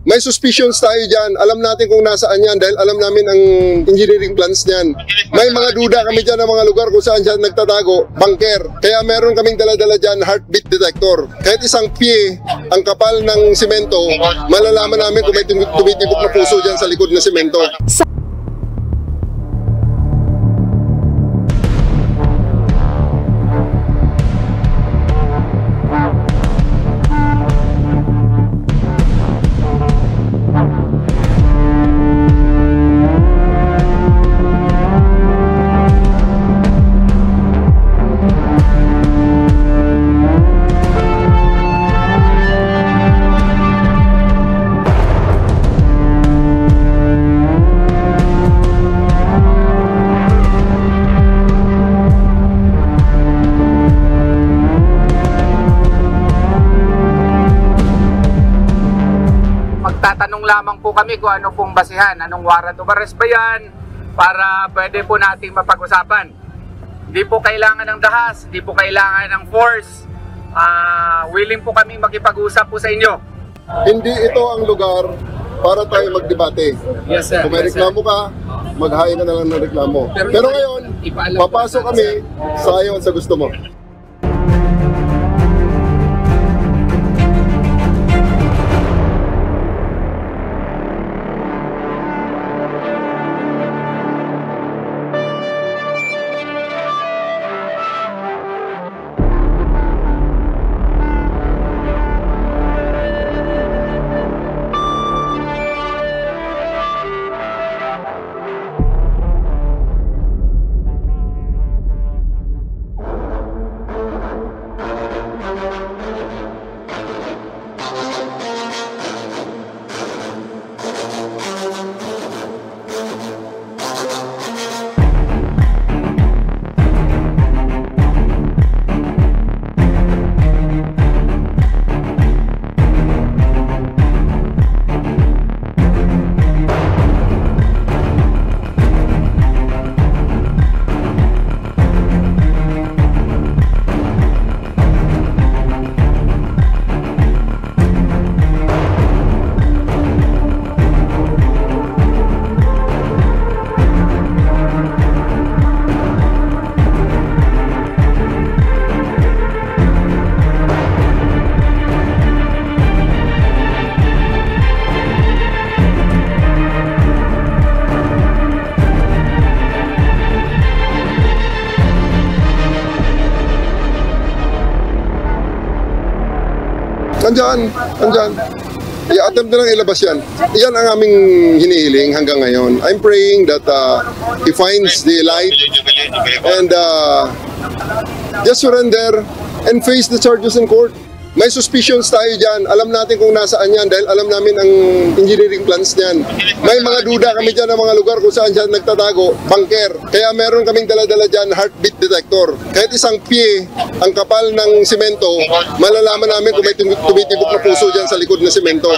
May suspicions tayo dyan. Alam natin kung nasaan yan dahil alam namin ang engineering plans niyan. May mga duda kami dyan ng mga lugar kung saan dyan nagtatago, bunker. Kaya meron kaming dala-dala dyan heartbeat detector. Kahit isang pie ang kapal ng simento, malalaman namin kung may tumitibok na puso dyan sa likod ng simento. Tatanong lamang po kami kung ano pong basihan, anong warrant of arrest ba yan para pwede po nating mapag-usapan. Hindi po kailangan ng dahas, hindi po kailangan ng force. Willing po kami makipag-usap po sa inyo. Hindi ito ang lugar para tayo magdebate. Yes, sir. Kung may reklamo ka, maghain ka na lang ng reklamo. Pero ngayon, papasok kami sa ayon sa gusto mo. Andyan. I-attempt na lang ilabas yan. Yan ang aming hinihiling hanggang ngayon. I'm praying that he finds the light and just surrender and face the charges in court. May suspicions tayo dyan. Alam natin kung nasaan yan dahil alam namin ang engineering plans niyan. May mga duda kami dyan ng mga lugar kung saan dyan nagtatago, bunker. Kaya meron kaming dala-dala dyan heartbeat detector. Kahit isang pie ang kapal ng simento, malalaman namin kung may tumitibok na puso dyan sa likod ng simento.